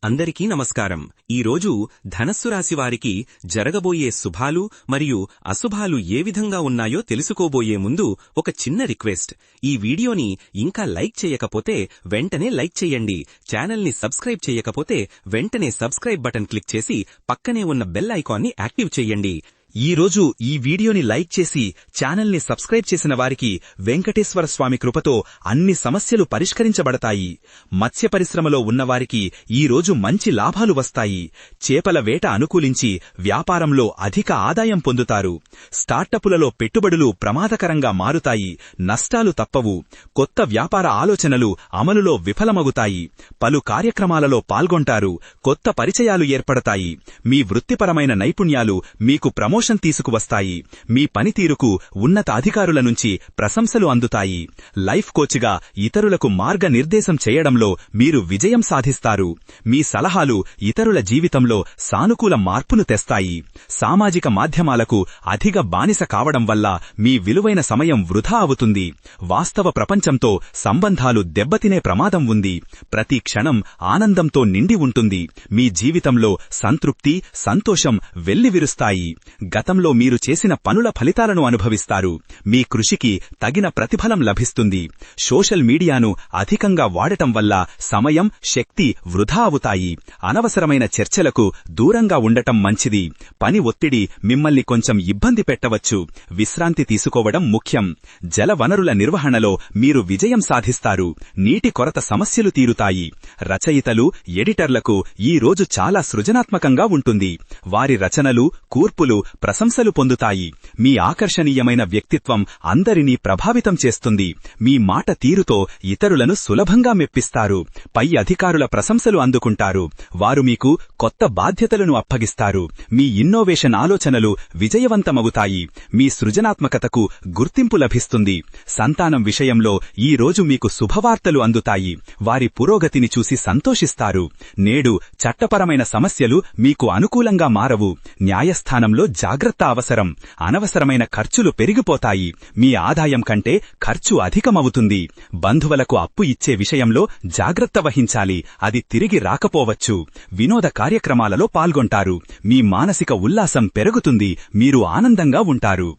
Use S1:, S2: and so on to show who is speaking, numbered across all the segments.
S1: అందరికీ నమస్కారం. ఈరోజు ధనస్సు రాశి వారికి జరగబోయే శుభాలు మరియు అశుభాలు ఏ విధంగా ఉన్నాయో తెలుసుకోబోయే ముందు ఒక చిన్న రిక్వెస్ట్. ఈ వీడియోని ఇంకా లైక్ చేయకపోతే వెంటనే లైక్ చేయండి. ఛానల్ని సబ్స్క్రైబ్ చేయకపోతే వెంటనే సబ్స్క్రైబ్ బటన్ క్లిక్ చేసి పక్కనే ఉన్న బెల్ ఐకాన్ని యాక్టివ్ చేయండి. ఈరోజు ఈ వీడియోని లైక్ చేసి ఛానల్ని సబ్స్క్రైబ్ చేసిన వారికి వెంకటేశ్వర స్వామి కృపతో అన్ని సమస్యలు పరిష్కరించబడతాయి. మత్స్య పరిశ్రమలో ఉన్నవారికి ఈరోజు మంచి లాభాలు వస్తాయి. చేపల వేట అనుకూలించి వ్యాపారంలో అధిక ఆదాయం పొందుతారు. స్టార్టపులలో పెట్టుబడులు ప్రమాదకరంగా మారుతాయి. నష్టాలు తప్పవు. కొత్త వ్యాపార ఆలోచనలు అమలులో విఫలమగుతాయి. పలు కార్యక్రమాలలో పాల్గొంటారు. కొత్త పరిచయాలు ఏర్పడతాయి. మీ వృత్తిపరమైన నైపుణ్యాలు మీకు ప్రమోషన్ తీసుకువస్తాయి. మీ పనితీరుకు ఉన్నత అధికారుల నుంచి ప్రశంసలు అందుతాయి. లైఫ్ కోచ్గా ఇతరులకు మార్గనిర్దేశం చేయడంలో మీరు విజయం సాధిస్తారు. మీ సలహాలు ఇతరుల జీవితంలో సానుకూల మార్పును తెస్తాయి. సామాజిక మాధ్యమాలకు అధిక బానిస కావడం వల్ల మీ విలువైన సమయం వృధా అవుతుంది. వాస్తవ ప్రపంచంతో సంబంధాలు దెబ్బతినే ప్రమాదం ఉంది. ప్రతి క్షణం ఆనందంతో నిండి ఉంటుంది. మీ జీవితంలో సంతృప్తి, సంతోషం వెల్లివిరుస్తాయి. గతంలో మీరు చేసిన పనుల ఫలితాలను అనుభవిస్తారు. మీ కృషికి తగిన ప్రతిఫలం లభిస్తుంది. సోషల్ మీడియాను అధికంగా వాడటం వల్ల సమయం, శక్తి వృధా అవుతాయి. అనవసరమైన చర్చలకు దూరంగా ఉండటం మంచిది. పని ఒత్తిడి మిమ్మల్ని కొంచెం ఇబ్బంది పెట్టవచ్చు. విశ్రాంతి తీసుకోవడం ముఖ్యం. జల వనరుల నిర్వహణలో మీరు విజయం సాధిస్తారు. నీటి కొరత సమస్యలు తీరుతాయి. రచయితలు, ఎడిటర్లకు ఈ రోజు చాలా సృజనాత్మకంగా ఉంటుంది. వారి రచనలు, కూర్పులు ప్రశంసలు పొందుతాయి. మీ ఆకర్షణీయమైన వ్యక్తిత్వం అందరినీ ప్రభావితం చేస్తుంది. మీ మాట తీరుతో ఇతరులను సులభంగా మెప్పిస్తారు. పై అధికారుల ప్రశంసలు అందుకుంటారు. వారు మీకు కొత్త బాధ్యతలను అప్పగిస్తారు. మీ ఇన్నోవేషన్ ఆలోచనలు విజయవంతమవుతాయి. మీ సృజనాత్మకతకు గుర్తింపు లభిస్తుంది. సంతానం విషయంలో ఈ రోజు మీకు శుభవార్తలు అందుతాయి. వారి పురోగతిని చూసి సంతోషిస్తారు. నేడు చట్టపరమైన సమస్యలు మీకు అనుకూలంగా మారవు. న్యాయస్థానంలో జాగ్రత్త అవసరం. అనవసరమైన ఖర్చులు పెరిగిపోతాయి. మీ ఆదాయం కంటే ఖర్చు అధికమవుతుంది. బంధువులకు అప్పు ఇచ్చే విషయంలో జాగ్రత్త వహించాలి. అది తిరిగి రాకపోవచ్చు. వినోద కార్యక్రమాలలో పాల్గొంటారు. మీ మానసిక ఉల్లాసం పెరుగుతుంది. మీరు ఆనందంగా ఉంటారు.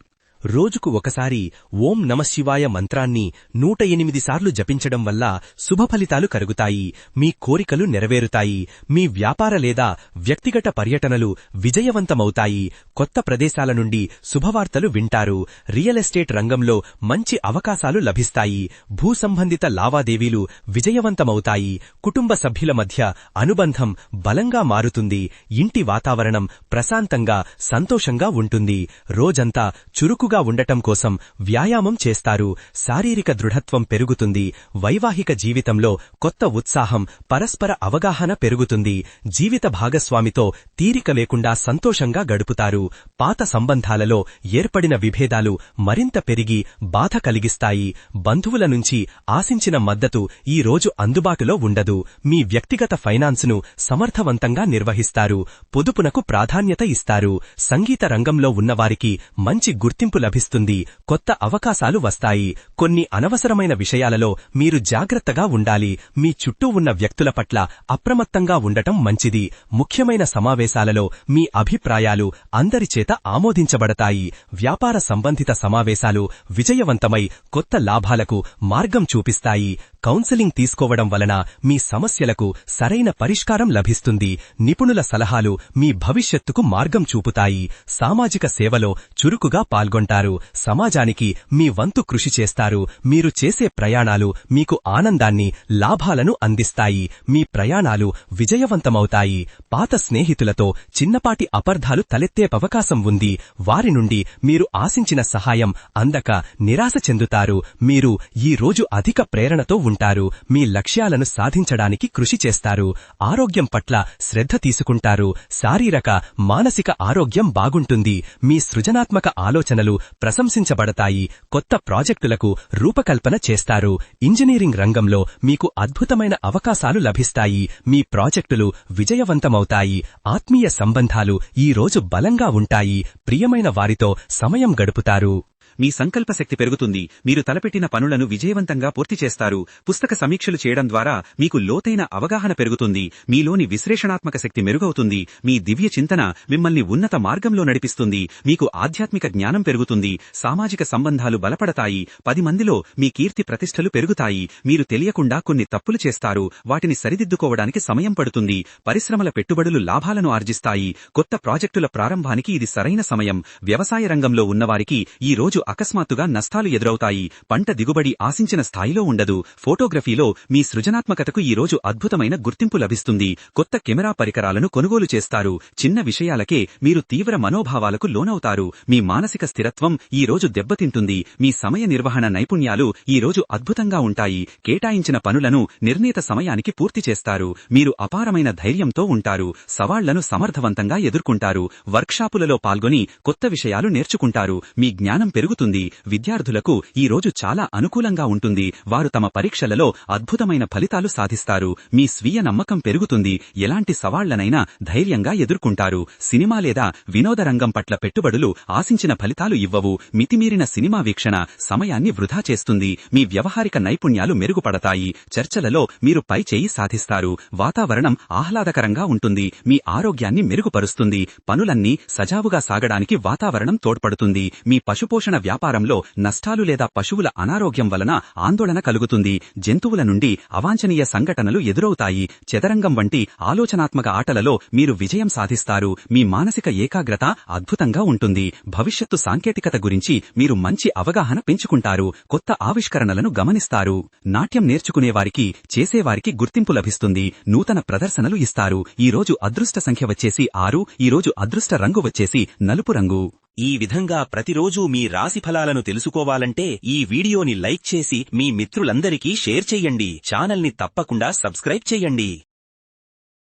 S2: రోజుకు ఒకసారి ఓం నమశివాయ మంత్రాన్ని 108 సార్లు జపించడం వల్ల శుభఫలితాలు కలుగుతాయి. మీ కోరికలు నెరవేరుతాయి. మీ వ్యాపార లేదా వ్యక్తిగత పర్యటనలు విజయవంతమవుతాయి. కొత్త ప్రదేశాల నుండి శుభవార్తలు వింటారు. రియల్ ఎస్టేట్ రంగంలో మంచి అవకాశాలు లభిస్తాయి. భూసంబంధిత లావాదేవీలు విజయవంతమవుతాయి. కుటుంబ సభ్యుల మధ్య అనుబంధం బలంగా మారుతుంది. ఇంటి వాతావరణం ప్రశాంతంగా, సంతోషంగా ఉంటుంది. రోజంతా చురుకుగా ఉండటం కోసం వ్యాయామం చేస్తారు. శారీరక దృఢత్వం పెరుగుతుంది. వైవాహిక జీవితంలో కొత్త ఉత్సాహం, పరస్పర అవగాహన పెరుగుతుంది. జీవిత భాగస్వామితో తీరిక లేకుండా సంతోషంగా గడుపుతారు. పాత సంబంధాలలో ఏర్పడిన విభేదాలు మరింత పెరిగి బాధ కలిగిస్తాయి. బంధువుల నుంచి ఆశించిన మద్దతు ఈ రోజు అందుబాటులో ఉండదు. మీ వ్యక్తిగత ఫైనాన్స్ను సమర్థవంతంగా నిర్వహిస్తారు. పొదుపునకు ప్రాధాన్యత ఇస్తారు. సంగీత రంగంలో ఉన్నవారికి మంచి గుర్తింపు లభిస్తుంది. కొత్త అవకాశాలు వస్తాయి. కొన్ని అనవసరమైన విషయాలలో మీరు జాగ్రత్తగా ఉండాలి. మీ చుట్టూ ఉన్న వ్యక్తుల పట్ల అప్రమత్తంగా ఉండటం మంచిది. ముఖ్యమైన సమావేశాలలో మీ అభిప్రాయాలు అందరిచేత ఆమోదించబడతాయి. వ్యాపార సంబంధిత సమావేశాలు విజయవంతమై కొత్త లాభాలకు మార్గం చూపిస్తాయి. కౌన్సెలింగ్ తీసుకోవడం వలన మీ సమస్యలకు సరైన పరిష్కారం లభిస్తుంది. నిపుణుల సలహాలు మీ భవిష్యత్తుకు మార్గం చూపుతాయి. సామాజిక సేవలో చురుకుగా పాల్గొంటారు. సమాజానికి మీ వంతు కృషి చేస్తారు. మీరు చేసే ప్రయాణాలు మీకు ఆనందాన్ని, లాభాలను అందిస్తాయి. మీ ప్రయాణాలు విజయవంతమవుతాయి. పాత స్నేహితులతో చిన్నపాటి అపార్థాలు తలెత్తే అవకాశం ఉంది. వారి నుండి మీరు ఆశించిన సహాయం అందక నిరాశ చెందుతారు. మీరు ఈ రోజు అధిక ప్రేరణతో ఉంటారు. మీ లక్ష్యాలను సాధించడానికి కృషి చేస్తారు. ఆరోగ్యం పట్ల శ్రద్ధ తీసుకుంటారు. శారీరక, మానసిక ఆరోగ్యం బాగుంటుంది. మీ సృజనాత్మక ఆలోచనలు ప్రశంసించబడతాయి. కొత్త ప్రాజెక్టులకు రూపకల్పన చేస్తారు. ఇంజనీరింగ్ రంగంలో మీకు అద్భుతమైన అవకాశాలు లభిస్తాయి. మీ ప్రాజెక్టులు విజయవంతమవుతాయి. ఆత్మీయ సంబంధాలు ఈ రోజు బలంగా ఉంటాయి. ప్రియమైన వారితో సమయం గడుపుతారు.
S1: మీ సంకల్పశక్తి పెరుగుతుంది, మీరు తలపెట్టిన పనులను విజయవంతంగా పూర్తి చేస్తారు. పుస్తక సమీక్షలు చేయడం ద్వారా మీకు లోతైన అవగాహన పెరుగుతుంది, మీలోని విశ్లేషణాత్మక శక్తి మెరుగవుతుంది, మీ దివ్య చింతన మిమ్మల్ని ఉన్నత మార్గంలో నడిపిస్తుంది, మీకు ఆధ్యాత్మిక జ్ఞానం పెరుగుతుంది, సామాజిక సంబంధాలు బలపడతాయి, 10 మందిలో మీ కీర్తి ప్రతిష్టలు పెరుగుతాయి. మీరు తెలియకుండా కొన్ని తప్పులు చేస్తారు, వాటిని సరిదిద్దుకోవడానికి సమయం పడుతుంది. పరిశ్రమల పెట్టుబడులు లాభాలను ఆర్జిస్తాయి, కొత్త ప్రాజెక్టుల ప్రారంభానికి ఇది సరైన సమయం. వ్యవసాయ రంగంలో ఉన్నవారికి ఈ రోజు అకస్మాత్తుగా నష్టాలు ఎదురవుతాయి, పంట దిగుబడి ఆశించిన స్థాయిలో ఉండదు. ఫోటోగ్రఫీలో మీ సృజనాత్మకతకు ఈ రోజు అద్భుతమైన గుర్తింపు లభిస్తుంది, కొత్త కెమెరా పరికరాలను కొనుగోలు చేస్తారు. చిన్న విషయాలకే మీరు తీవ్ర మనోభావాలకు లోనవుతారు, మీ మానసిక స్థిరత్వం ఈ రోజు దెబ్బతింటుంది, మీ సమయ నిర్వహణ నైపుణ్యాలు ఈ రోజు అద్భుతంగా ఉంటాయి, కేటాయించిన పనులను నిర్ణీత సమయానికి పూర్తి చేస్తారు. మీరు అపారమైన ధైర్యంతో ఉంటారు, సవాళ్లను సమర్థవంతంగా ఎదుర్కొంటారు, వర్క్షాపులలో పాల్గొని కొత్త విషయాలు నేర్చుకుంటారు, మీ జ్ఞానం పెరుగుతుంది. విద్యార్థులకు ఈ రోజు చాలా అనుకూలంగా ఉంటుంది, వారు తమ పరీక్షలలో అద్భుతమైన ఫలితాలు సాధిస్తారు, మీ స్వీయ నమ్మకం పెరుగుతుంది, ఎలాంటి సవాళ్లనైనా ధైర్యంగా ఎదుర్కొంటారు. సినిమా లేదా వినోద రంగం పట్ల పెట్టుబడులు ఆశించిన ఫలితాలు ఇవ్వవు, మితిమీరిన సినిమా వీక్షణ సమయాన్ని వృధా చేస్తుంది, మీ వ్యవహారిక నైపుణ్యాలు మెరుగుపడతాయి, చర్చలలో మీరు పై చేయి సాధిస్తారు, వాతావరణం ఆహ్లాదకరంగా ఉంటుంది, మీ ఆరోగ్యాన్ని మెరుగుపరుస్తుంది, పనులన్నీ సజావుగా సాగడానికి వాతావరణం తోడ్పడుతుంది. మీ పశుపోషణ వ్యాపారంలో నష్టాలు లేదా పశువుల అనారోగ్యం వలన ఆందోళన కలుగుతుంది, జంతువుల నుండి అవాంఛనీయ సంఘటనలు ఎదురవుతాయి. చదరంగం వంటి ఆలోచనాత్మక ఆటలలో మీరు విజయం సాధిస్తారు, మీ మానసిక ఏకాగ్రత అద్భుతంగా ఉంటుంది. భవిష్యత్తు సాంకేతికత గురించి మీరు మంచి అవగాహన పెంచుకుంటారు, కొత్త ఆవిష్కరణలను గమనిస్తారు. నాట్యం నేర్చుకునేవారికి, చేసేవారికి గుర్తింపు లభిస్తుంది, నూతన ప్రదర్శనలు ఇస్తారు. ఈ రోజు అదృష్ట సంఖ్య వచ్చేసి 6, ఈ రోజు అదృష్ట రంగు వచ్చేసి నలుపు రంగు.
S2: ఈ విధంగా ప్రతిరోజూ మీ రాశి ఫలాలను తెలుసుకోవాలంటే ఈ వీడియోని లైక్ చేసి మీ మిత్రులందరికీ షేర్ చెయ్యండి. ఛానల్ని తప్పకుండా సబ్స్క్రైబ్ చెయ్యండి.